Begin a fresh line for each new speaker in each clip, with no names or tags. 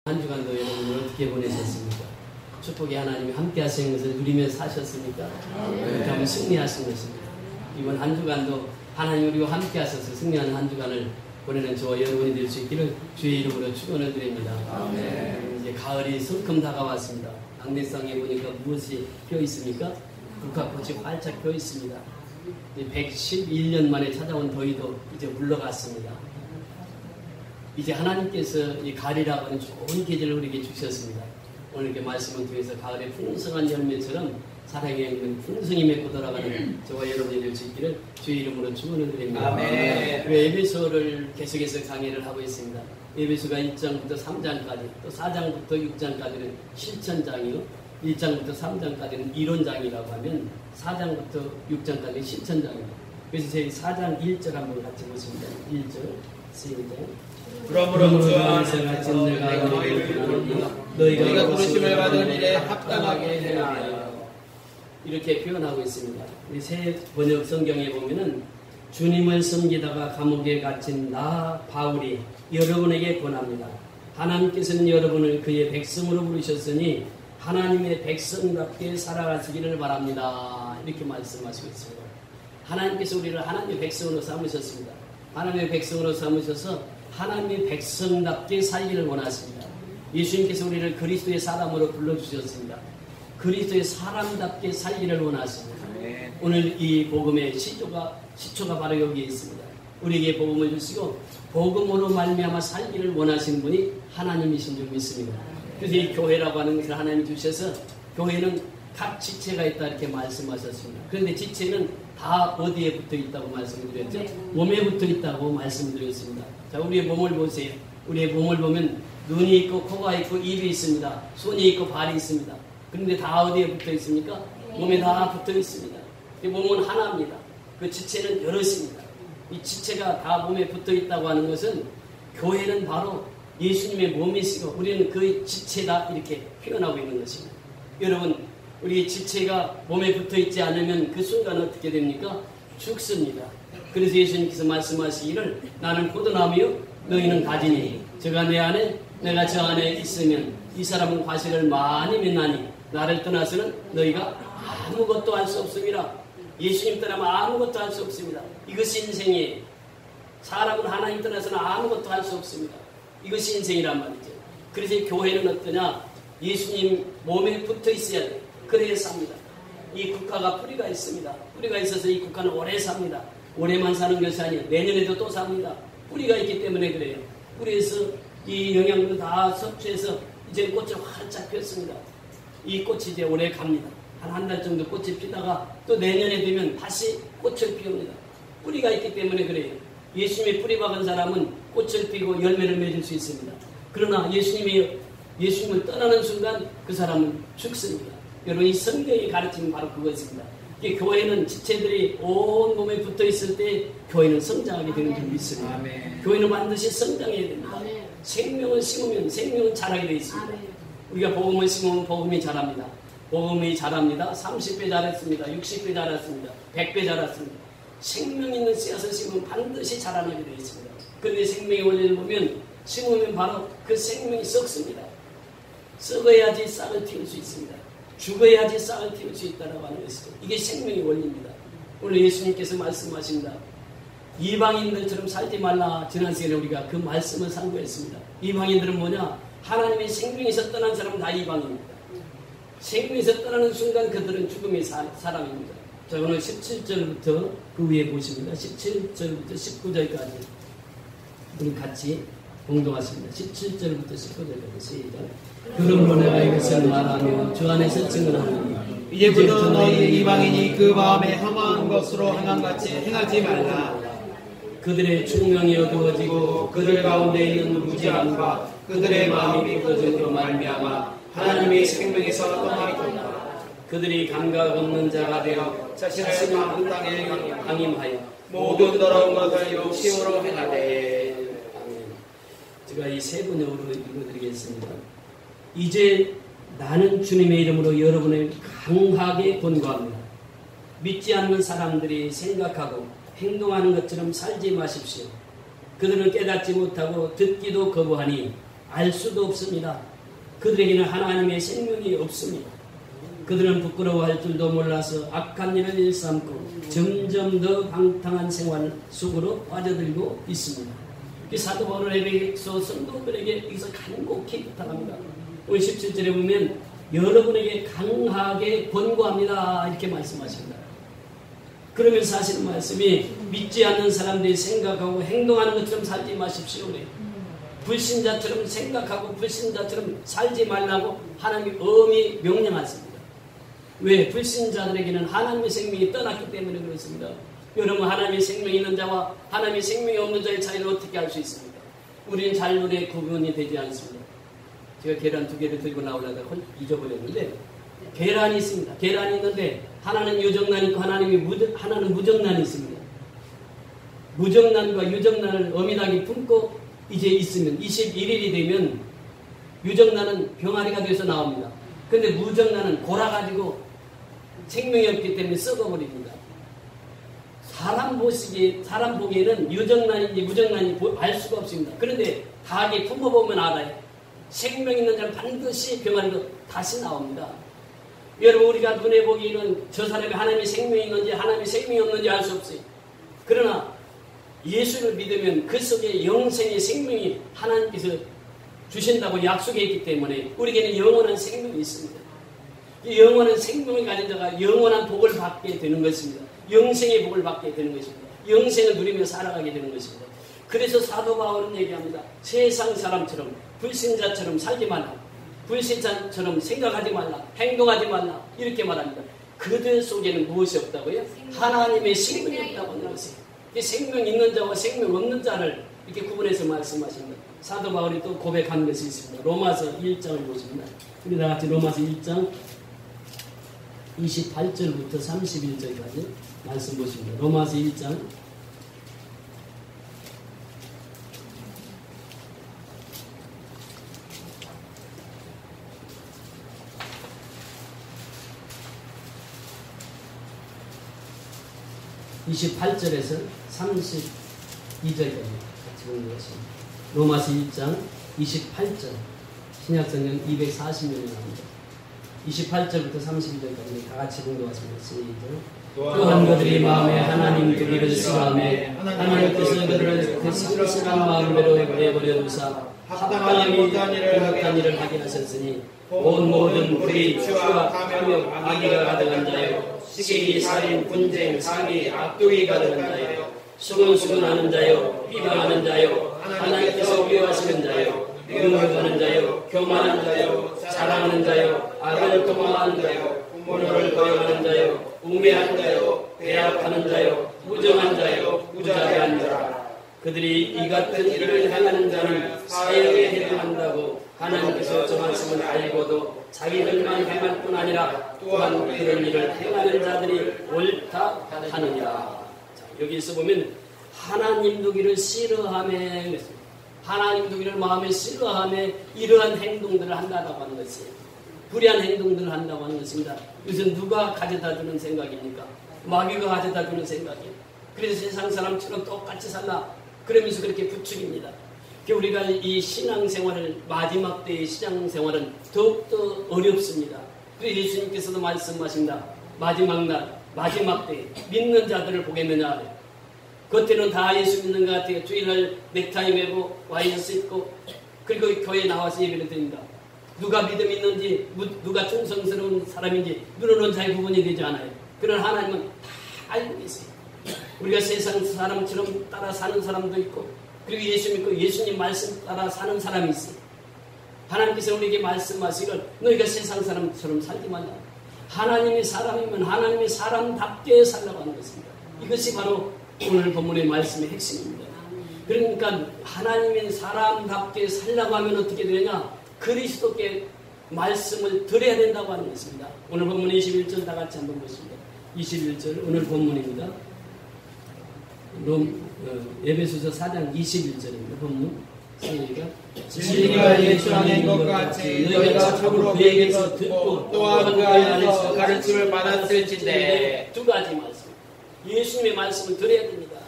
한 주간도 여러분들 어떻게 보내셨습니까? 축복의 하나님이 함께 하신 것을 누리며 사셨습니까? 그렇게 하면 승리하신 것입니다. 이번 한 주간도 하나님 우리와 함께 하셔서 승리하는 한 주간을 보내는 저와 여러분이 될 수 있기를 주의 이름으로 축원을 드립니다. 이제 가을이 성큼 다가왔습니다. 안내상에 보니까 무엇이 펴 있습니까? 국화꽃이 활짝 펴 있습니다. 111년 만에 찾아온 더위도 이제 물러갔습니다. 이제 하나님께서 이 가을이라고 하는 좋은 계절을 우리에게 주셨습니다. 오늘 이렇게 말씀을 통해서 가을의 풍성한 열매처럼 사랑의 있는 풍성히 맺고 돌아가는 저와 여러분이 될 수 있기를 주의 이름으로 축원을 드립니다.
아멘.
에베소를 계속해서 강의를 하고 있습니다. 에베소가 1장부터 3장까지 또 4장부터 6장까지는 실천장이요, 1장부터 3장까지는 이론장이라고 하면 4장부터 6장까지는 실천장입니다. 그래서 저희 4장 1절 한번 같이 보십니다. 1절 시작.
그러므로 주
안에서
안에서
내가
너희가 부르심을 받은 일에 합당하게 되라.
이렇게 표현하고 있습니다. 우리 새 번역 성경에 보면은 주님을 섬기다가 감옥에 갇힌 나 바울이 여러분에게 권합니다. 하나님께서는 여러분을 그의 백성으로 부르셨으니 하나님의 백성답게 살아가시기를 바랍니다. 이렇게 말씀하시고 있습니다. 하나님께서 우리를 하나님의 백성으로 삼으셨습니다. 하나님의 백성으로 삼으셔서 하나님의 백성답게 살기를 원하십니다. 예수님께서 우리를 그리스도의 사람으로 불러주셨습니다. 그리스도의 사람답게 살기를 원하십니다. 오늘 이 복음의 시초가 바로 여기에 있습니다. 우리에게 복음을 주시고 복음으로 말미암아 살기를 원하시는 분이 하나님이신 줄 믿습니다. 그래서 이 교회라고 하는 것을 하나님이 주셔서 교회는 각 지체가 있다 이렇게 말씀하셨습니다. 그런데 지체는 다 어디에 붙어 있다고 말씀드렸죠? 몸에 붙어 있다고 말씀드렸습니다. 자, 우리의 몸을 보세요. 우리의 몸을 보면 눈이 있고 코가 있고 입이 있습니다. 손이 있고 발이 있습니다. 그런데 다 어디에 붙어 있습니까? 몸에 다 붙어 있습니다. 이 몸은 하나입니다. 그 지체는 여럿입니다. 이 지체가 다 몸에 붙어 있다고 하는 것은 교회는 바로 예수님의 몸이시고 우리는 그 지체다 이렇게 표현하고 있는 것입니다. 여러분, 우리 지체가 몸에 붙어 있지 않으면 그 순간 어떻게 됩니까? 죽습니다. 그래서 예수님께서 말씀하시기를 나는 포도나무요 너희는 가지니 저가 내 안에 내가 저 안에 있으면 이 사람은 과실을 많이 맺나니 나를 떠나서는 너희가 아무것도 할 수 없습니다. 예수님 떠나면 아무것도 할 수 없습니다. 이것이 인생이에요. 사람은 하나님 떠나서는 아무것도 할 수 없습니다. 이것이 인생이란 말이죠. 그래서 교회는 어떠냐? 예수님 몸에 붙어 있어야 돼요. 그래야 삽니다. 이 국화가 뿌리가 있습니다. 뿌리가 있어서 이 국화는 오래 삽니다. 올해만 사는 것이 아니에요. 내년에도 또 삽니다. 뿌리가 있기 때문에 그래요. 뿌리에서 이 영양분을 다 섭취해서 이제 꽃이 활짝 폈습니다. 이 꽃이 이제 오래 갑니다. 한 달 정도 꽃이 피다가 또 내년에 되면 다시 꽃을 피웁니다. 뿌리가 있기 때문에 그래요. 예수님의 뿌리 박은 사람은 꽃을 피고 열매를 맺을 수 있습니다. 그러나 예수님을 떠나는 순간 그 사람은 죽습니다. 여러분, 이 성경이 가르치는 바로 그것입니다. 교회는 지체들이 온 몸에 붙어 있을 때 교회는 성장하게 되는 줄 믿습니다.
아멘.
교회는 반드시 성장해야 됩니다.
아멘.
생명을 심으면 생명은 자라게 되어 있습니다.
아멘.
우리가 복음을 심으면 복음이 자랍니다. 복음이 자랍니다. 30배 자랐습니다. 60배 자랐습니다. 100배 자랐습니다. 생명 있는 씨앗을 심으면 반드시 자라나게 되어 있습니다. 그런데 생명의 원리를 보면 심으면 바로 그 생명이 썩습니다. 썩어야지 싹을 틔울 수 있습니다. 죽어야지 싹을 틔울 수 있다고 하는 것이죠. 이게 생명의 원리입니다. 오늘 예수님께서 말씀하십니다. 이방인들처럼 살지 말라. 지난 시간에 우리가 그 말씀을 상고했습니다. 이방인들은 뭐냐? 하나님의 생명에서 떠난 사람은 다 이방인입니다. 생명에서 떠나는 순간 그들은 죽음의 사람입니다. 자, 오늘 17절부터 그 위에 보십니다. 17절부터 19절까지 우리 같이 공동하십니다. 17절부터 19절까지 시작. 그러므로 내가 이것을 말하며 주 안에서 증언하노니
이제부터 너희 이방인이 그 마음에 험한 것으로 행함같이 행하지 말라.
그들의 충명이 어두워지고 그들 가운데 있는 무지함과 그들의 마음이 꺼짐으로 말미암아 하나님의 생명에서 떠나리로다. 그들이 감각 없는 자가 되어 자신을 마땅히 강임하여 모든 더러운 것을 욕심으로 행하되. 제가 이 세 번역으로 읽어드리겠습니다. 이제 나는 주님의 이름으로 여러분을 강하게 권고합니다. 믿지 않는 사람들이 생각하고 행동하는 것처럼 살지 마십시오. 그들은 깨닫지 못하고 듣기도 거부하니 알 수도 없습니다. 그들에게는 하나님의 생명이 없습니다. 그들은 부끄러워할 줄도 몰라서 악한 일을 일삼고 점점 더 방탕한 생활 속으로 빠져들고 있습니다. 사도 바울 에베소 성도들에게 여기서 간곡히 부탁합니다. 오늘 17절에 보면 여러분에게 강하게 권고합니다 이렇게 말씀하십니다. 그러면서 하시는 말씀이 믿지 않는 사람들이 생각하고 행동하는 것처럼 살지 마십시오. 불신자처럼 생각하고 불신자처럼 살지 말라고 하나님이 엄히 명령하십니다. 왜? 불신자들에게는 하나님의 생명이 떠났기 때문에 그렇습니다. 여러분, 하나님의 생명이 있는 자와 하나님의 생명이 없는 자의 차이를 어떻게 알 수 있습니까? 우리는 잘못의 구분이 되지 않습니다. 제가 계란 2개를 들고 나오려다가 잊어버렸는데 계란이 있습니다. 계란이 있는데 하나는 유정란이 있고 하나는 무정란이 있습니다. 무정란과 유정란을 어미닭이 품고 이제 있으면 21일이 되면 유정란은 병아리가 돼서 나옵니다. 근데 무정란은 골아가지고 생명이 없기 때문에 썩어버립니다. 사람 보기에는 유정란인지 무정란인지 알 수가 없습니다. 그런데 닭이 품어보면 알아요. 생명 있는 자는 반드시 병아리로 다시 나옵니다. 여러분, 우리가 눈에 보기에는 저 사람이 하나님의 생명이 있는지 하나님의 생명이 없는지 알 수 없어요. 그러나 예수를 믿으면 그 속에 영생의 생명이 하나님께서 주신다고 약속했기 때문에 우리에게는 영원한 생명이 있습니다. 이 영원한 생명을 가진 자가 영원한 복을 받게 되는 것입니다. 영생의 복을 받게 되는 것입니다. 영생을 누리며 살아가게 되는 것입니다. 그래서 사도 바울은 얘기합니다. 세상 사람처럼 불신자처럼 살지 말라. 불신자처럼 생각하지 말라. 행동하지 말라. 이렇게 말합니다. 그들 속에는 무엇이 없다고요? 하나님의 생명이 없다고 하는 것이에요. 생명 있는 자와 생명 없는 자를 이렇게 구분해서 말씀하십니다. 사도 바울이 또 고백한 것이 있습니다. 로마서 1장을 보십니다. 우리 다 같이 로마서 1장 28절부터 31절까지 말씀 보십니다. 로마서 1장 28절에서 32절까지 같이 보는 것입니다. 로마서 1장 28절 신약성경 240년에 나옵니다. 28절부터 32절까지 다 같이 공동하십니다. 또한 그들이 마음에 하나님 두기를 싫어하며 하나님께서 그들을 그 성실한 마음대로 내버려 두사 합당하지 못한 일을 하게 하셨으니 온 모든 불의, 추악, 탐욕, 악의가 가득한 자요 시기, 살인, 분쟁, 상의, 악독이 가득한 자요 수근수근하는 자요 비방하는 자요 하나님께서 미워하시는 자요 능욕하는 자요 교만한 자요 자랑하는 자요 악을 도모하는 자요 부모를 거역하는 자요 우매한 자요 배합하는 자요 무정한 자요 무자비한 자 그들이 이 같은 일을 행하는 자는 사형에 해당한다고 하나님께서 정하심을 알고도 자기들만 행할 뿐 아니라 또한 그런 일을 행하는 자들이 옳다 하느니라. 여기서 보면 하나님 두기를 싫어하며 하나님 두기를 마음에 싫어하며 이러한 행동들을 한다고 하는 것이에요. 불의한 행동들을 한다고 하는 것입니다. 이것은 누가 가져다 주는 생각입니까? 마귀가 가져다 주는 생각이에요. 그래서 세상 사람처럼 똑같이 살라 그러면서 그렇게 부추깁니다. 우리가 이 신앙생활을 마지막 때의 신앙생활은 더욱더 어렵습니다. 그래서 예수님께서도 말씀하신다. 마지막 날, 마지막 때 믿는 자들을 보겠느냐. 겉에는 다 예수 믿는 것 같아요. 주일날 넥타이 메고 와이셔츠 입고 그리고 교회에 나와서 예배를 드립니다. 누가 믿음 있는지 누가 충성스러운 사람인지 눈으로는 잘 구분이 되지 않아요. 그러나 하나님은 다 알고 계세요. 우리가 세상 사람처럼 따라 사는 사람도 있고 그리고 예수 믿고 예수님 말씀 따라 사는 사람이 있어요. 하나님께서 우리에게 말씀하시기를 너희가 세상 사람처럼 살지 말라. 하나님의 사람이면 하나님의 사람답게 살라고 하는 것입니다. 이것이 바로 오늘 본문의 말씀의 핵심입니다. 그러니까 하나님의 사람답게 살라고 하면 어떻게 되느냐? 그리스도께 말씀을 드려야 된다고 하는 것입니다. 오늘 본문 21절 다 같이 한번 보십니다. 21절 오늘 본문입니다. 에베소서 4장 21절입니다. 본문
진리가 예수 안에 것 같이 너희가 참으로 그에게서 듣고 또한 그 안에서 가르침을 받았을진데
두 가지 말씀. 예수님의 말씀을 드려야 됩니다.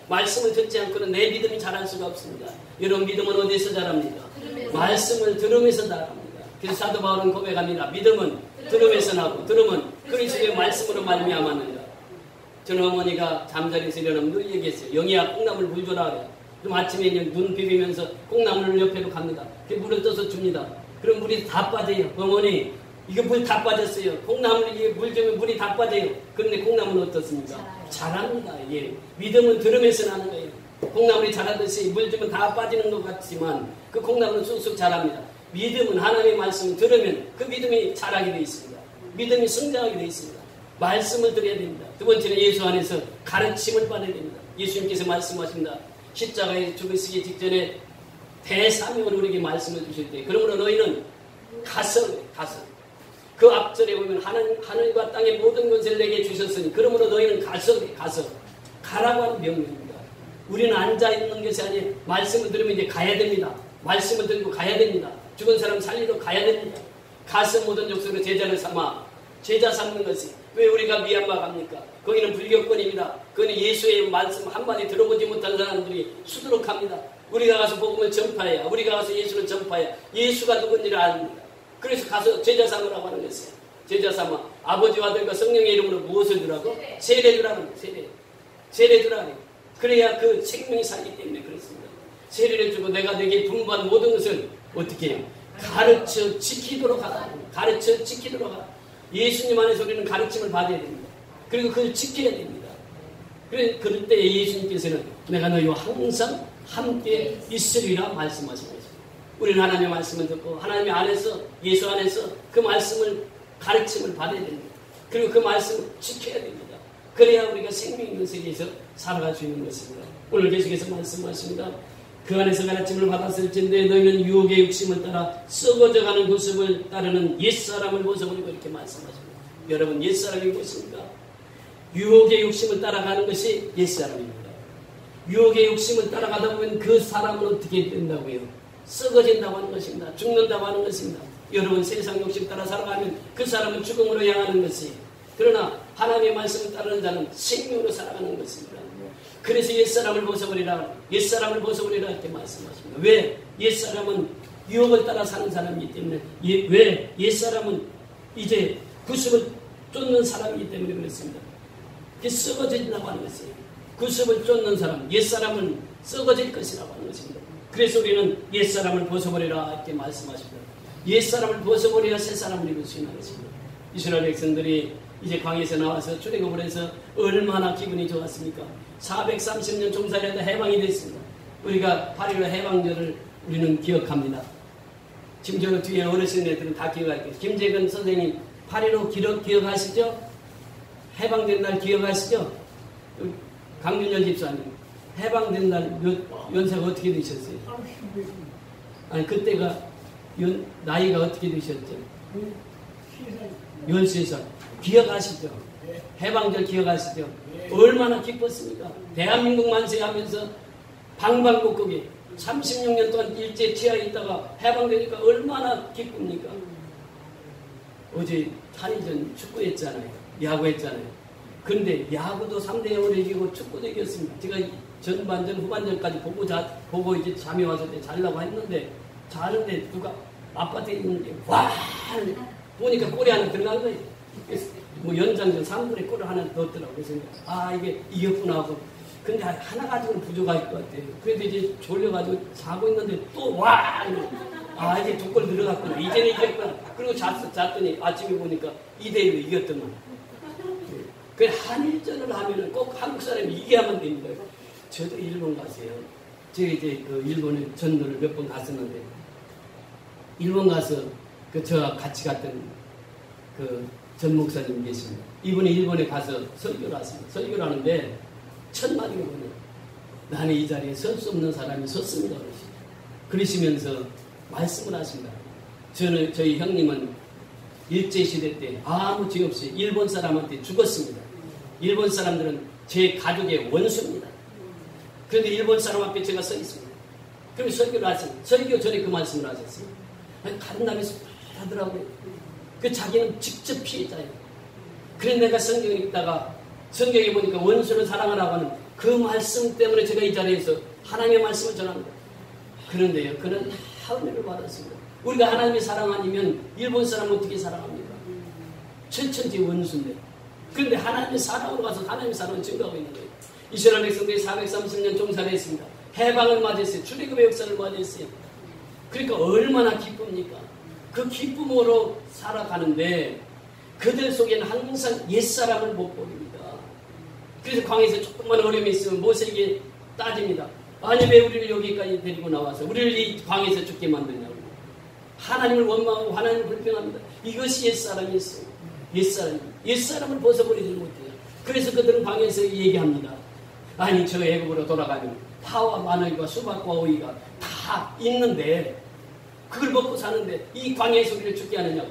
말씀을 듣지 않고는 내 믿음이 자랄 수가 없습니다. 여러분 믿음은 어디서 자랍니까? 말씀을 들으면서 자랍니다. 그래서 사도 바울은 고백합니다. 믿음은 들음에서 나고 들음은 그리스도의 말씀으로 말미암았느니라. 저는 어머니가 잠자리에서 일어나면 늘 얘기했어요. 영희야 콩나물 물 줘라 그래요. 그럼 아침에 그냥 눈 비비면서 콩나물을 옆에로 갑니다. 그 물을 떠서 줍니다. 그럼 물이 다 빠져요. 어머니 이거 물 다 빠졌어요. 콩나물 이게 물 주면 물이 다 빠져요. 그런데 콩나물은 어떻습니까? 자랍니다. 예. 믿음은 들음에서 나는 거예요. 콩나물이 자라듯이 물 주면 다 빠지는 것 같지만 그 콩나물은 쑥쑥 자랍니다. 믿음은 하나님의 말씀을 들으면 그 믿음이 자라게 되어 있습니다. 믿음이 성장하게 되어 있습니다. 말씀을 드려야 됩니다. 두 번째는 예수 안에서 가르침을 받아야 됩니다. 예수님께서 말씀하십니다. 십자가에 죽으시기 직전에 대사명으로 우리에게 말씀을 주실 때 그러므로 너희는 가서 그 앞절에 보면 하늘과 땅의 모든 것을 내게 주셨으니 그러므로 너희는 가서 가라고 하는 명령입니다. 우리는 앉아있는 것이 아니라 말씀을 들으면 이제 가야 됩니다. 말씀을 들고 가야 됩니다. 죽은 사람 살리러 가야 됩니다. 가서 모든 족속으로 제자를 삼아 제자 삼는 것이 왜 우리가 미얀마 갑니까? 거기는 불교권입니다. 거기는 예수의 말씀 한마디 들어보지 못한 사람들이 수두룩합니다. 우리가 가서 복음을 전파해야 우리가 가서 예수를 전파해야 예수가 누군지를 압니다. 그래서 가서 제자 삼으라고 하는 것이에요. 제자 삼아 아버지와 아들과 성령의 이름으로 무엇을 주라고? 세례 주라는 거예요. 세례 주라는 거예요. 그래야 그 생명이 살기 때문에 그렇습니다. 세례를 주고 내가 내게 분부한 모든 것을 어떻게 해요? 가르쳐 지키도록 하라. 가르쳐 지키도록 하라. 예수님 안에서 우리는 가르침을 받아야 됩니다. 그리고 그걸 지켜야 됩니다. 그럴 때 예수님께서는 내가 너희와 항상 함께 있으리라 말씀하신 것입니다. 우리는 하나님의 말씀을 듣고 하나님의 안에서 예수 안에서 그 말씀을 가르침을 받아야 됩니다. 그리고 그 말씀을 지켜야 됩니다. 그래야 우리가 생명 있는 세계에서 살아갈 수 있는 것입니다. 오늘 계속해서 말씀하십니다. 그 안에서 가르침을 받았을진데 너희는 유혹의 욕심을 따라 썩어져가는 모습을 따르는 옛사람을 벗어버리고 이렇게 말씀하십니다. 여러분 옛사람이 무엇입니까? 유혹의 욕심을 따라가는 것이 옛사람입니다. 유혹의 욕심을 따라가다 보면 그 사람은 어떻게 된다고요? 썩어진다고 하는 것입니다. 죽는다고 하는 것입니다. 여러분 세상 욕심 따라 살아가면 그 사람은 죽음으로 향하는 것이 그러나 하나님의 말씀을 따르는 자는 생명으로 살아가는 것입니다. 그래서 옛사람을 벗어버리라 이렇게 말씀하십니다. 왜? 옛사람은 유혹을 따라 사는 사람이기 때문에 왜? 옛사람은 이제 구습을 쫓는 사람이기 때문에 그렇습니다. 그게 썩어진다고 하는 것이에요. 구습을 쫓는 사람, 옛사람은 썩어질 것이라고 하는 것입니다. 그래서 우리는 옛사람을 벗어버리라 이렇게 말씀하십니다. 옛사람을 벗어버려야 새사람을 이룰 수 있는 것입니다. 이스라엘 백성들이 이제 광야에서 나와서 출애굽을 해서 얼마나 기분이 좋았습니까? 430년 종살이하다 해방이 됐습니다. 우리가 8.15 해방절을 우리는 기억합니다. 지금 저 뒤에 어르신 애들은 다 기억할 거예요. 김재근 선생님 8.15 기억하시죠? 해방된 날 기억하시죠? 강준열 집사님 해방된 날 연세가 어떻게 되셨어요? 아니 그때가 나이가 어떻게 되셨죠? 13살. 기억하시죠? 해방절 기억하시죠? 얼마나 기뻤습니까? 대한민국 만세하면서 방방곡곡에 36년 동안 일제 치하에 있다가 해방되니까 얼마나 기쁩니까? 어제 한일전 축구했잖아요. 야구했잖아요. 그런데 야구도 3대0으로 이기고 축구도 이겼습니다. 제가 전반전 후반전까지 보고 이제 잠이 와서 자려고 했는데 자는데 누가 아파트에 있는데 와 보니까 골이 하나 들어간 거예요. 뭐 연장전 3분의 골을 하나 넣었더라고요. 그래서 이게 이겼구나 하고 근데 하나 가지고는 부족할 것 같아요. 그래도 이제 졸려가지고 자고 있는데 또 이제 2골 들어갔구나. 이제는 이겼구나. 그리고 잤더니 아침에 보니까 2대1로 이겼더만. 그 한일전을 하면은 꼭 한국 사람이 이겨야만 됩니다. 저도 일본 가세요. 제가 이제 그 일본에 전도를 몇 번 갔었는데 일본 가서 저와 같이 갔던 그 전 목사님 계십니다. 이분이 일본에 가서 설교를 하십니다. 설교를 하는데 첫 마디가 뭐냐? 나는 이 자리에 설 수 없는 사람이 섰습니다. 그러시면서 말씀을 하십니다. 저희 형님은 일제시대 때 아무 죄 없이 일본 사람한테 죽었습니다. 일본 사람들은 제 가족의 원수입니다. 그런데 일본 사람 앞에 제가 서 있습니다. 그럼 설교를 하십니다. 설교 전에 그 말씀을 하셨어요. 다른 남에서 하더라고요. 그 자기는 직접 피해자예요. 그래서 내가 성경에 읽다가 성경에 보니까 원수를 사랑하라고 하는 그 말씀 때문에 제가 이 자리에서 하나님의 말씀을 전합니다. 그런데요, 그는 다 은혜를 받았습니다. 우리가 하나님의 사랑 아니면 일본 사람 어떻게 사랑합니까? 천천지 원수인데. 그런데 하나님의 사랑으로 가서 하나님의 사랑을 증거하고 있는 거예요. 이스라엘 백성들이 430년 종살이 했습니다. 해방을 맞이했어요. 출애굽의 역사를 맞이했어요. 그러니까 얼마나 기쁩니까? 그 기쁨으로 살아가는데 그들 속에는 항상 옛사람을 못 버립니다. 그래서 광야에서 조금만 어려움이 있으면 모세에게 따집니다. 아니 왜 우리를 여기까지 데리고 나와서 우리를 이 광야에서 죽게 만드냐고. 하나님을 원망하고 하나님을 불평합니다. 이것이 옛사람이었어요. 옛사람을 벗어버리지 못해요. 그래서 그들은 광야에서 얘기합니다. 아니 저 애굽으로 돌아가면 파와 마늘과 수박과 오이가 다 있는데 그걸 먹고 사는데 이 광야에서 우리를 죽게 하느냐고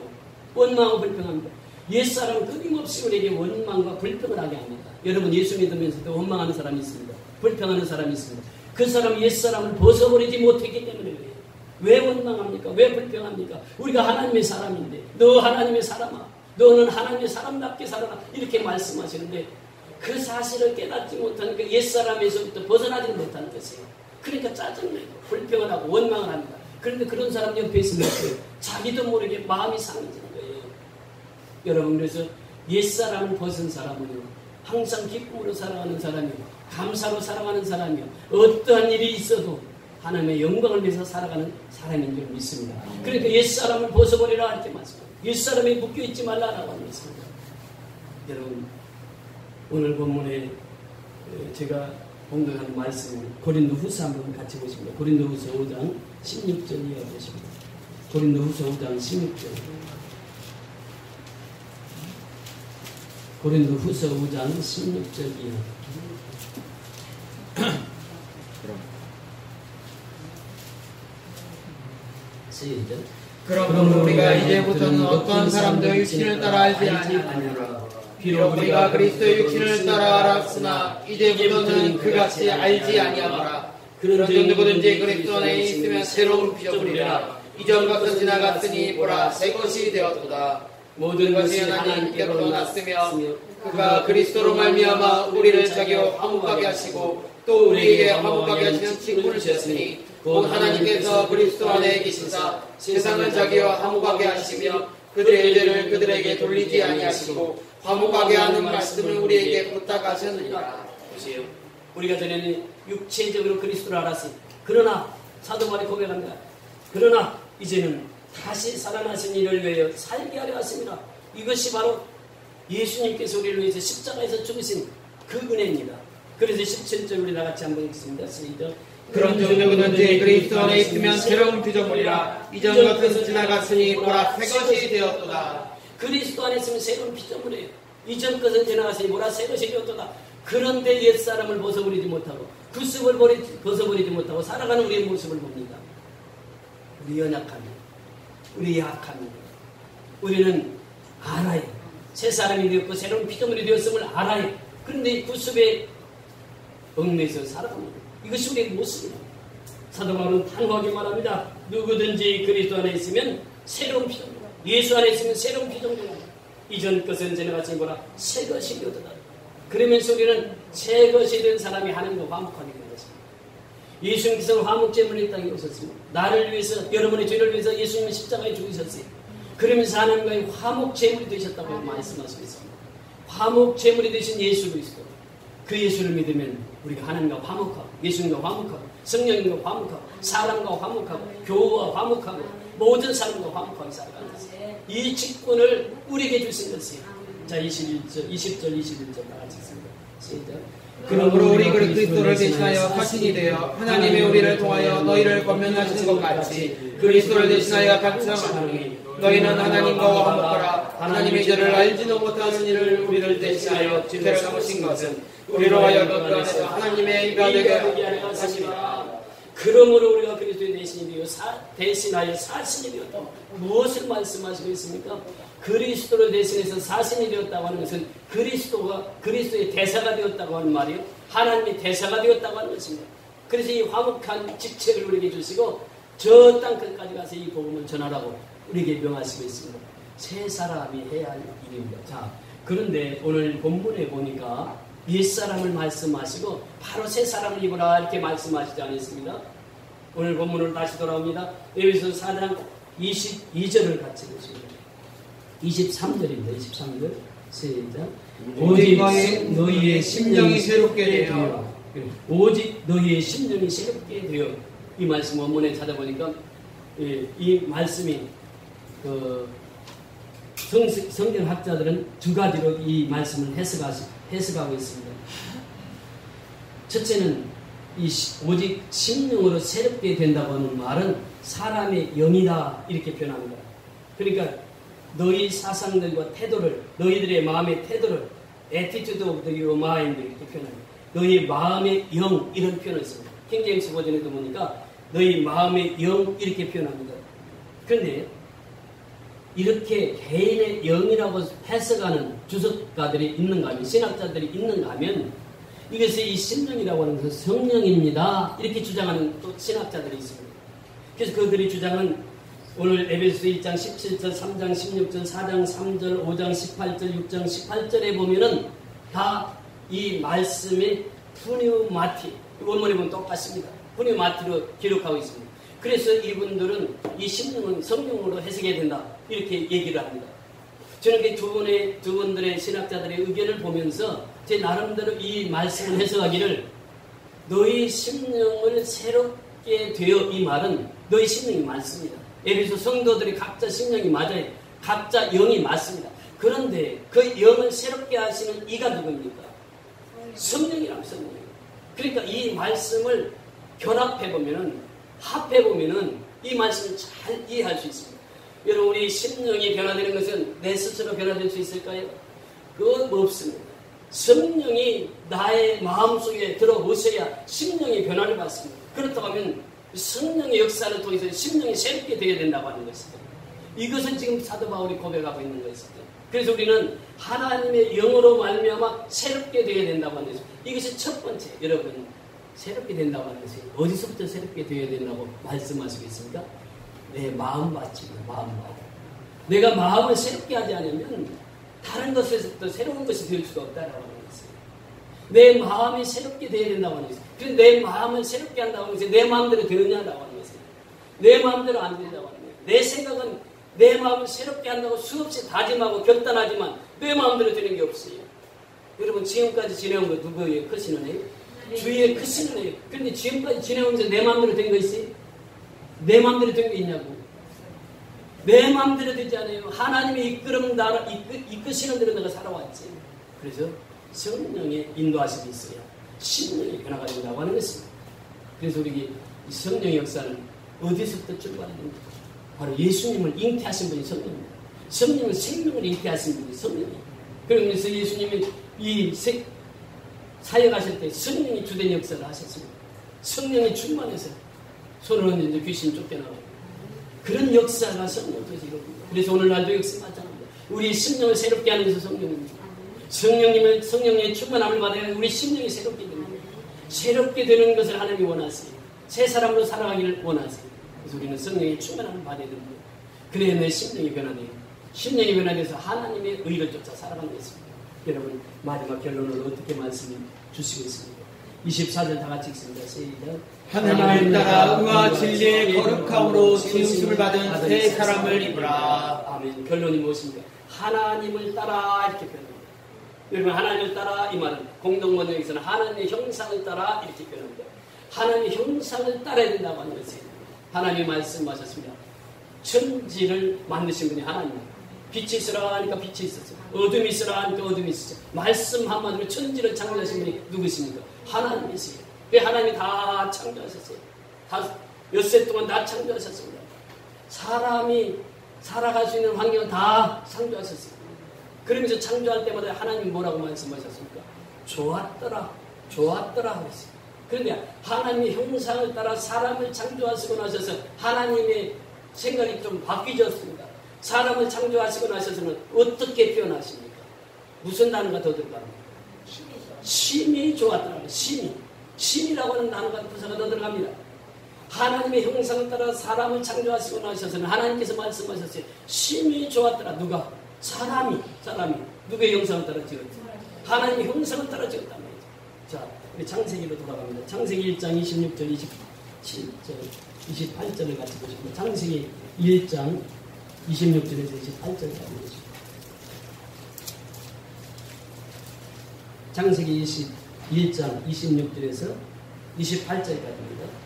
원망하고 불평합니다. 옛사람은 끊임없이 우리에게 원망과 불평을 하게 합니다. 여러분 예수 믿으면서도 원망하는 사람이 있습니다. 불평하는 사람이 있습니다. 그 사람은 옛사람을 벗어버리지 못했기 때문에 그래요. 왜 원망합니까? 왜 불평합니까? 우리가 하나님의 사람인데 너 하나님의 사람아 너는 하나님의 사람답게 살아라 이렇게 말씀하시는데 그 사실을 깨닫지 못하니까 옛사람에서부터 벗어나지 못하는 것이에요. 그러니까 짜증내고 불평을 하고 원망을 합니다. 그런데 그런 사람 옆에 있으면 자기도 모르게 마음이 상해지는 거예요. 여러분 그래서 옛사람을 벗은 사람은요 항상 기쁨으로 살아가는 사람이요 감사로 살아가는 사람이요 어떠한 일이 있어도 하나님의 영광을 위해서 살아가는 사람인 줄 믿습니다. 그러니까 옛사람을 벗어버리라 할 때 말씀합니다. 옛사람에 묶여있지 말라라고 하는 것입니다. 여러분 오늘 본문에 제가 공독하는 말씀 고린도후서 한번 같이 보십니다. 고린도후서 5장 16절 이하 보십니다. 고린도후서 5장 16절 고린도후서 5장 16절 이하 시작.
그럼 우리가 이제부터는 어떤 사람도 육신을 따라 알지 아니하노라. 비록 우리가 그리스도의 육신을 따라 알았으나 이제부터는 그같이 알지 아니하노라. 그런즉 누구든지 그리스도 안에 있으면 새로운 피조물이라. 이전 것은 지나갔으니 보라 새 것이 되었도다. 모든 것이 하나님께로 났으며 그가 그리스도로 말미암아 우리를 자기와 화목하게 하시고 또 우리에게 화목하게 하시는 직분을 주셨으니 곧 하나님께서 그리스도 안에 계시사 세상을 자기와 화목하게 하시며 그들의 죄를 그들에게 돌리지 아니하시고 화목하게 하는 말씀을 우리에게 부탁하셨느니라.
보세요. 우리가 전에는 육체적으로 그리스도를 알았으니 그러나 사도 바울이 고백합니다. 그러나 이제는 다시 살아나신 이를 위하여 살게 하려 하십니다. 이것이 바로 예수님께서 우리를 위해서 십자가에서 죽으신 그 은혜입니다. 그래서 17절 우리 다 같이 한번 읽습니다. 시작.
그런즉 누구든지 그리스도 안에 있으면 새로운 피조물이라. 이전 것은 지나갔으니 보라 새 것이 되었도다.
그리스도 안에 있으면 새로운 피조물이에요. 이전 것은 지나갔으니 보라 새 것이 되었도다. 그런데 옛사람을 벗어버리지 못하고 구습을 벗어버리지 못하고 살아가는 우리의 모습을 봅니다. 우리 연약함이 우리 약함이 우리는 알아요. 새 사람이 되었고 새로운 피조물이 되었음을 알아요. 그런데 이 구습에 얽매여서 살아갑니다. 이것이 우리의 모습입니다. 사도 바울은 단호하게 말합니다. 누구든지 그리스도 안에 있으면 새로운 피조물이다. 예수 안에 있으면 새로운 피조물이다. 이전 것은 지나갔으니 보라 새 것이 되었다. 그러면서 우리는 새 것이 된 사람이 하나님과 화목하게 된 것입니다. 예수님께서 화목제물의 땅에 오셨습니다. 나를 위해서 여러분의 죄를 위해서 예수님은 십자가에 죽으셨어요. 그러면서 하나님과의 화목제물이 되셨다고 말씀하시고 있습니다. 화목제물이 되신 예수 그리스도 그 예수를 믿으면 우리가 하나님과 화목하고 예수님과 화목하고 성령님과 화목하고 사람과 화목하고 교우와 화목하고 모든 사람과 화목하게 살아가는 것입니다. 이 직분을 우리에게 주신 것이에요. 자 20절 21절 다 같이 읽습니다. 시작.
그러므로 우리 그리스도를 대신하여 화신이 되어 하나님의 우리를 통하여 너희를 권면하시는 것 같이 그리스도를 대신하여 간청하노니 너희는 하나님과 화목하라. 하나님의 죄를 알지도 못하는 이를 우리를 대신하여 죄를 삼으신 것은 우리로 하여금 그 안에서 하나님의 의가 되게 하심이라.
그러므로 우리가 그리스도의 대신이 되어 대신하여 사신이 되었다. 무엇을 말씀하시고 있습니까? 그리스도를 대신해서 사신이 되었다고 하는 것은 그리스도가 그리스도의 대사가 되었다고 하는 말이요. 하나님의 대사가 되었다고 하는 것입니다. 그래서 이 화목한 직책을 우리에게 주시고 저 땅 끝까지 가서 이 복음을 전하라고 우리에게 명하시고 있습니다. 새 사람이 해야 할 일입니다. 자, 그런데 오늘 본문에 보니까 옛사람을 말씀하시고 바로 새 사람을 입으라 이렇게 말씀하시지 않았습니다. 오늘 본문으로 다시 돌아옵니다. 에베소서 4장 22절을 같이 보십니다. 23절입니다. 23절 시작. 오직 너희의 심령이 새롭게 되어 오직 너희의 심령이 새롭게 되어 이 말씀 원문에 찾아보니까 이 말씀이 성경학자들은 두 가지로 이 말씀을 해석하고 있습니다. 첫째는 오직 심령으로 새롭게 된다고 하는 말은 사람의 영이다 이렇게 표현합니다. 그러니까 너희 사상들과 태도를, 너희들의 마음의 태도를 attitude of your mind 이렇게 표현합니다. 너희 마음의 영 이런 표현을 씁니다. 킹제임스 버전에도 보니까 너희 마음의 영 이렇게 표현합니다. 그런데 이렇게 개인의 영이라고 해석하는 주석가들이 있는가 하면, 신학자들이 있는가 하면 이것이 이 심령이라고 하는 것은 성령입니다 이렇게 주장하는 또 신학자들이 있습니다. 그래서 그들이 주장은 오늘 에베소서 1장 17절, 3장 16절, 4장 3절, 5장 18절, 6장 18절에 보면은 다 이 말씀의 푸뉴마티, 원문에 보면 똑같습니다. 푸뉴마티로 기록하고 있습니다. 그래서 이분들은 이 심령은 성령으로 해석해야 된다 이렇게 얘기를 합니다. 저는 두 분들의 신학자들의 의견을 보면서 제 나름대로 이 말씀을 해석하기를 너희 심령을 새롭게 되어 이 말은 너희 심령이 많습니다. 에베소 성도들이 각자 심령이 맞아요. 각자 영이 맞습니다. 그런데 그 영을 새롭게 하시는 이가 누구입니까? 성령이라면 성령. 그러니까 이 말씀을 결합해보면은, 합해보면은 이 말씀을 잘 이해할 수 있습니다. 여러분, 우리 심령이 변화되는 것은 내 스스로 변화될 수 있을까요? 그건 없습니다. 성령이 나의 마음속에 들어오셔야 심령이 변화를 받습니다. 그렇다고 하면 성령의 역사를 통해서 심령이 새롭게 되게 된다고 하는 것입니다. 이것은 지금 사도 바울이 고백하고 있는 것입니다. 그래서 우리는 하나님의 영으로 말미암아 새롭게 되게 된다고 하는 것입니다. 이것이 첫 번째, 여러분, 새롭게 된다고 하는 것이 어디서부터 새롭게 되어야 된다고 말씀하시겠습니까? 내 마음밭입니다. 마음밭. 내가 마음을 새롭게 하지 않으면 다른 것에서부터 새로운 것이 될 수가 없다라고 하는 것이에요. 내 마음이 새롭게 되어야 된다고 하는 것이에요. 그래서 내 마음을 새롭게 한다고 하는 것이 내 마음대로 되느냐라고 하는 것이에요. 내 마음대로 안 된다고 하는 거예요. 내 생각은 내 마음을 새롭게 한다고 수없이 다짐하고 결단하지만 내 마음대로 되는 게 없어요. 여러분, 지금까지 지내온 거 누구예요? 크시는 애요? 주위에 크시는 애요. 그런데 지금까지 지내오면서 내 마음대로 된 거 있어요? 내 마음대로 된 게 있냐고. 내 마음대로 되지 않아요. 하나님의 이끄시는 대로 내가 살아왔지. 그래서 성령의 인도하심이 있어야 심령의 변화가 된다고 하는 것입니다. 그래서 우리 이 성령의 역사는 어디서부터 출발합니까? 바로 예수님을 잉태하신 분이 성령입니다. 성령은 생명을 잉태하신 분이 성령이에요. 그러면서 예수님이 사역하실 때 성령이 주된 역사를 하셨습니다. 성령이 충만해서 손을 얹는 귀신 쫓겨나고 그런 역사가 성령께서 이루어집니다. 그래서 오늘날도 역사하잖아요. 우리 심령을 새롭게 하는 것은 성령입니다. 성령의 충만함을 받아야 우리 심령이 새롭게 됩니다. 새롭게 되는 것을 하나님이 원하세요. 새 사람으로 살아가기를 원하세요. 그래서 우리는 성령의 충만함을 받아야 됩니다. 그래야 내 심령이 변화돼요. 심령이 변화돼서 하나님의 의를 쫓아 살아가는 것입니다. 여러분, 마지막 결론을 어떻게 말씀해 주시고 있습니다. 24절 다 같이 읽습니다. 시작.
하나님을 따라 의와 진리의 거룩함으로 지으심을 받은 새 사람을 입으라.
아멘. 결론이 무엇입니까? 하나님을 따라 이렇게 표현합니다. 여러분, 하나님을 따라 이 말은 공동번역에서는 하나님의 형상을 따라 이렇게 표현합니다. 하나님의 형상을 따라야 된다고 하는 것이에요. 하나님이 말씀하셨습니다. 천지를 만드신 분이 하나님입니다. 빛이 있으라 하니까 빛이 있었어요. 어둠이 있으라 하니까 어둠이 있었어요. 말씀 한마디로 천지를 창조하신 분이 누구십니까? 하나님이세요. 그 하나님이 다 창조하셨어요. 다 엿새 동안 다 창조하셨습니다. 사람이 살아갈 수 있는 환경을 다 창조하셨어요. 그러면서 창조할 때마다 하나님이 뭐라고 말씀하셨습니까? 좋았더라. 좋았더라 하셨어요. 그런데 하나님의 형상을 따라 사람을 창조하시고 나셔서 하나님의 생각이 좀 바뀌어졌습니다. 사람을 창조하시고 나셔서는 어떻게 표현하십니까? 무슨 단어가 더 들어갑니까? 심히 좋았더라. 심이라고 하는 단어가 부사가 더 들어갑니다. 하나님의 형상을 따라 사람을 창조하시고 나셔서는 하나님께서 말씀하셨어요. 심히 좋았더라. 누가? 사람이 누구의 형상을 따라 지었죠? 하나님의 형상을 따라 지었단 말이죠. 자, 우리 창세기로 돌아갑니다. 창세기 1장 26절 28절을 같이 보시면 창세기 1장 26절에서 28절까지 보시죠. 창세기 1장 26절에서 28절까지입니다.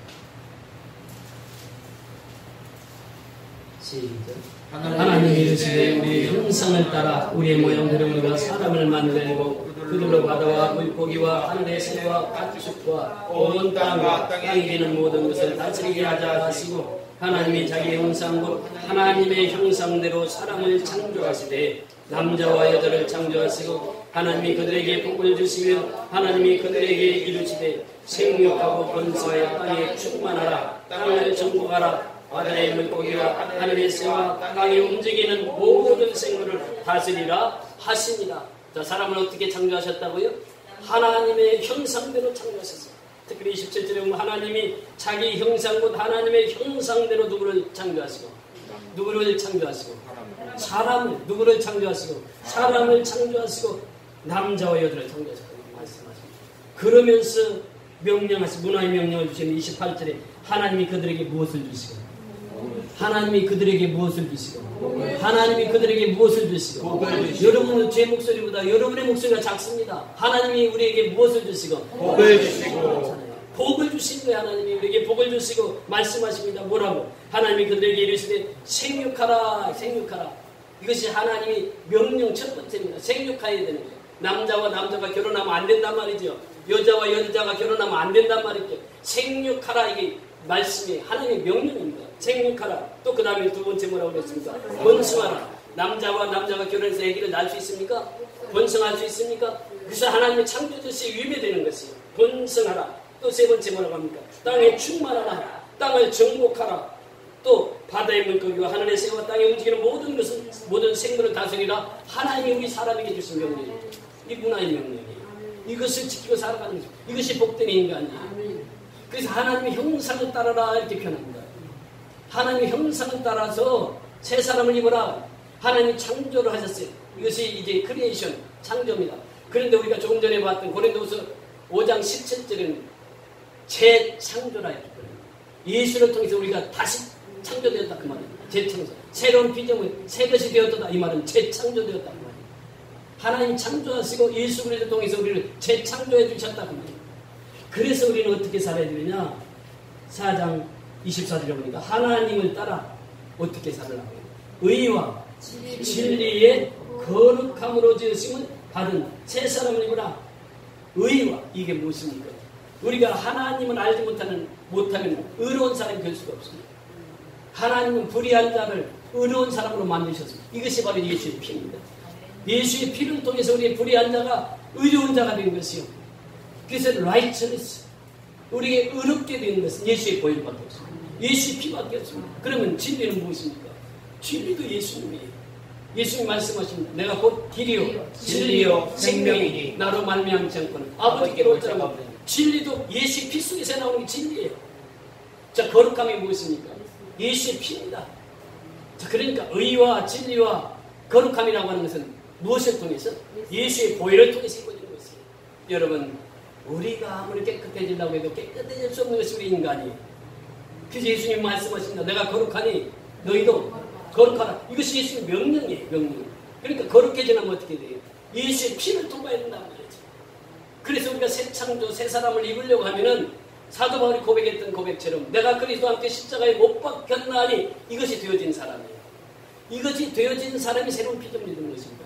시작. 하나님이 이르시되 우리의 형상을 따라 우리의 모양대로 우리가 사람을 만들고 그들로 바다와 물고기와 하늘의 새와 가축과 온 땅과 땅에 기는 모든 것을 다스리게 하자 하시고 하나님이 자기 형상 곧 하나님의 형상대로 사람을 창조하시되 남자와 여자를 창조하시고 하나님이 그들에게 복을 주시며 하나님이 그들에게 이르시되 생육하고 번성하여 땅에 충만하라 땅을 정복하라 바다의 물고기와 하늘의 새와 땅에 움직이는 모든 생물을 다스리라 하십니다. 자, 사람을 어떻게 창조하셨다고요? 하나님의 형상대로 창조하셨어요. 특별히 27절에 보면 하나님이 자기 형상 곧 하나님의 형상대로 누구를 창조하시고 사람을 누구를 창조하시고 사람을 창조하시고 남자와 여자를 창조하셨다고 말씀하십니다. 그러면서 명령하시고 문화의 명령을 주시는 28절에 하나님이 그들에게 무엇을 주시고 여러분은 제 목소리보다 여러분의 목소리가 작습니다. 하나님이 우리에게 무엇을 주시고 복을 주신 거예요. 하나님이 우리에게 복을 주시고 말씀하십니다. 뭐라고? 하나님이 그들에게 이르시되 생육하라. 이것이 하나님이 명령 첫 번째입니다. 생육해야 되는 거예요. 남자와 남자가 결혼하면 안 된단 말이죠. 여자와 여자가 결혼하면 안 된단 말이죠. 생육하라, 이게 말씀이 하나님의 명령입니다. 생육하라. 또 그 다음에 두 번째 뭐라고 그랬습니까? 번성하라. 남자와 남자가 결혼해서 아기를 낳을 수 있습니까? 번성할 수 있습니까? 그래서 하나님의 창조주시에 위배되는 것이에요. 번성하라. 또 세 번째 뭐라고 합니까? 땅에 충만하라. 땅을 정복하라. 또 바다의 물고기와 하늘의 새와 땅에 움직이는 모든 것을, 모든 생물을 다스리라. 하나님이 우리 사람에게 주신 명령이에요. 이 문화의 명령이에요. 이것을 지키고 살아가는 것이죠. 이것이 복된 인간이에요. 그래서 하나님의 형상을 따라라 이렇게 표현합니다. 하나님의 형상을 따라서 새 사람을 입어라. 하나님이 창조를 하셨어요. 이것이 이제 크리에이션, 창조입니다. 그런데 우리가 조금 전에 봤던 고린도후서 5장 17절에는 재창조라 이렇게 표현합니다. 예수를 통해서 우리가 다시 창조되었다 그 말이에요. 재창조. 새로운 피조물, 새 것이 되었다 이 말은 재창조되었다 그 말이에요. 하나님 창조하시고 예수 그리스도를 통해서 우리를 재창조해 주셨다 그 말이에요. 그래서 우리는 어떻게 살아야 되느냐? 4장 24절에 보니까 하나님을 따라 어떻게 살으라고요? 의와 진리의 거룩함으로 지으심을 받은 새 사람을 입으라. 의와 이게 무엇입니까? 우리가 하나님을 알지 못하면 의로운 사람이 될 수가 없습니다. 하나님은 불의한 자를 의로운 사람으로 만드셨습니다. 이것이 바로 예수의 피입니다. 예수의 피를 통해서 우리의 불의한 자가 의로운 자가 된 것이요. 그래서 righteousness, 우리에게 의롭게 되는 것은 예수의 보혈밖에 없습니다. 예수의 피밖에 없습니다. 그러면 진리는 무엇입니까? 진리도 예수님이에요. 예수님 말씀하십니다. 내가 곧 길이요 진리요 생명이니 나로 말미암지 않고는 아버지께로 올 자가 없느니라. 진리도 예수의 피 속에서 나오는 게 진리예요. 자, 거룩함이 무엇입니까? 예수의 피입니다. 자, 그러니까 의와 진리와 거룩함이라고 하는 것은 무엇을 통해서? 예수의 보혈을 통해서 이루어지는 것이에요. 여러분, 우리가 아무리 깨끗해지려고 해도 깨끗해질 수 없는 것이 우리 인간이에요. 그래서 예수님 말씀하십니다. 내가 거룩하니 너희도 거룩하라. 이것이 예수의 명령이에요. 명령. 그러니까 거룩해지려면 어떻게 돼요? 예수의 피를 통과해야 된단 말이죠. 그래서 우리가 새 창조, 새 사람을 입으려고 하면은 사도 바울이 고백했던 고백처럼 내가 그리스도와 함께 십자가에 못 박혔나니 이것이 되어진 사람이에요. 이것이 되어진 사람이 새로운 피조물이 되는 것입니다.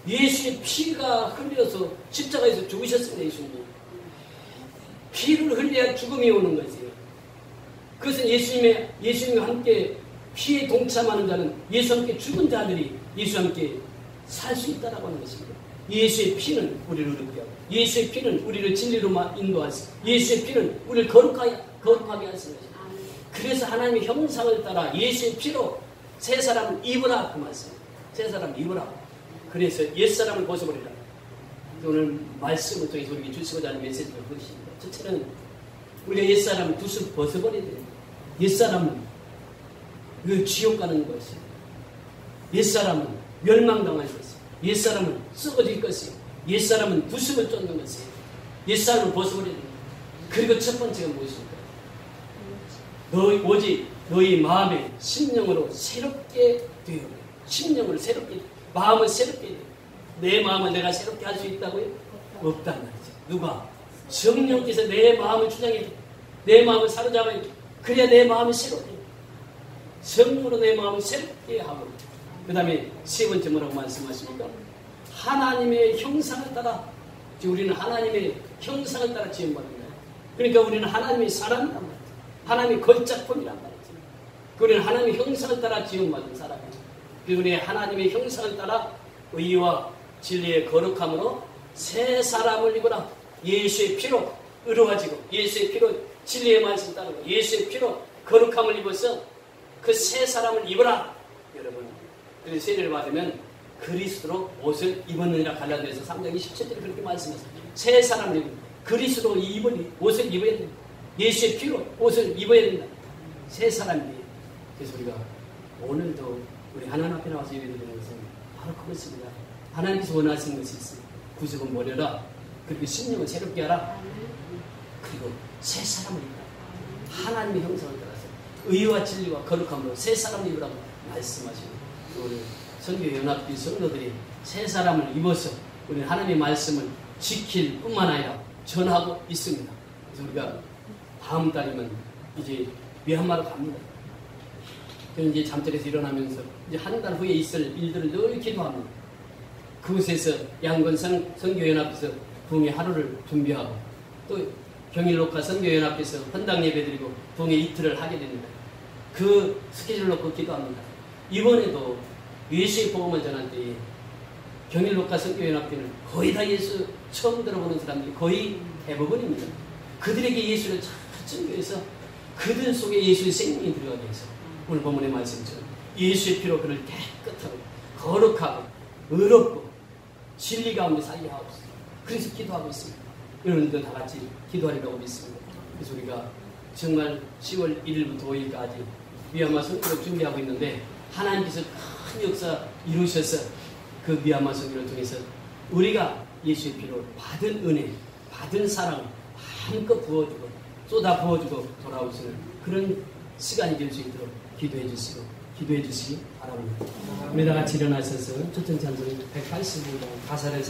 예수의 피가 흘려서 십자가에서 죽으셨습니다. 예수님. 피를 흘려야 죽음이 오는 것이에요. 그것은 예수님과 함께 피에 동참하는 자는 예수와 함께 죽은 자들이 예수와 함께 살 수 있다라고 하는 것입니다. 예수의 피는 우리를 의롭게 하고 예수의 피는 우리를 진리로 인도하시고 예수의 피는 우리를 거룩하게 하시는 것입니다. 그래서 하나님의 형상을 따라 예수의 피로 새 사람을 입으라 그 말씀입니다. 새 사람을 입으라. 그래서 옛사람을 벗어버리라. 오늘 말씀을 통해서 우리에게 주시고자 하는 메시지가 그것입니다. 첫째는 우리가 옛사람을 두서 벗어버려야 됩니다. 옛사람은 그 지옥 가는 것입니다. 옛사람은 멸망당할 것이요. 옛사람은 썩어질 것이요. 옛사람은 구습을 쫓는 것이요. 옛사람을 벗어버려야 됩니다. 그리고 첫 번째가 무엇입니까? 오직 너희 마음의 심령으로 새롭게 되어. 심령을 새롭게, 마음을 새롭게 되어. 내 마음을 내가 새롭게 할 수 있다고요? 없단 말이죠. 누가? 성령께서 내 마음을 주장해, 내 마음을 사로잡아야 돼. 그래야 내 마음이 새롭게. 성령으로 내 마음을 새롭게 하고. 그 다음에 세 번째 뭐라고 말씀하십니까? 하나님의 형상을 따라. 우리는 하나님의 형상을 따라 지음받는 거예요. 그러니까 우리는 하나님의 사람이란 말이죠. 하나님의 걸작품이란 말이죠. 우리는 하나님의 형상을 따라 지음받은 사람이에요. 그리고 우리 하나님의 형상을 따라 의와 진리의 거룩함으로 새 사람을 입으라. 예수의 피로 의로워지고, 예수의 피로 진리의 말씀 따르고, 예수의 피로 거룩함을 입어서 그 새 사람을 입으라. 여러분, 그래서 세례를 받으면 그리스도로 옷을 입었느니라. 갈라디아서 3장 27절에 그렇게 말씀하셨어요. 새 사람을 입으라. 그리스도로 옷을 입어야 된다. 예수의 피로 옷을 입어야 된다. 새 사람이에요. 그래서 우리가 오늘도 우리 하나님 앞에 나와서 예배드리는 것은 바로 그것입니다. 하나님께서 원하시는 것이 있습니다. 구속은 버려라. 그리고 심령을 새롭게 하라. 그리고 새 사람을 입으라. 하나님의 형상을 따라서 의와 진리와 거룩함으로 새 사람을 입으라고 말씀하시고, 우리 선교연합교 성도들이 새 사람을 입어서 우리 하나님의 말씀을 지킬 뿐만 아니라 전하고 있습니다. 그래서 우리가 다음 달이면 이제 미얀마로 갑니다. 그래서 이제 잠자리에서 일어나면서 이제 한 달 후에 있을 일들을 늘 기도합니다. 그곳에서 양건성 선교연합에서 부흥의 하루를 준비하고, 또 경일록화 선교연합에서 헌당 예배드리고 부흥의 이틀을 하게 됩니다. 그 스케줄을 놓고 기도합니다. 이번에도 예수의 복음을 전할 때에 경일록화 선교연합회는 거의 다 예수 처음 들어보는 사람들이 거의 대부분입니다. 그들에게 예수를 잘 전교해서 그들 속에 예수의 생명이 들어가게 해서 오늘 본문의 말씀처럼 예수의 피로 그를 깨끗하고 거룩하고 의롭고 진리 가운데 살게 하옵소서. 그래서 기도하고 있습니다. 여러분들 다 같이 기도하리라고 믿습니다. 그래서 우리가 정말 10월 1일부터 5일까지 미얀마 선교를 준비하고 있는데, 하나님께서 큰 역사 이루셔서 그 미얀마 선교를 통해서 우리가 예수의 피로 받은 은혜, 받은 사랑을 마음껏 부어주고 쏟아 부어주고 돌아오시는 그런 시간이 될 수 있도록 기도해 주시기 바랍니다. 우리 다 같이 일어나셔서 초청 찬송 185장 가사를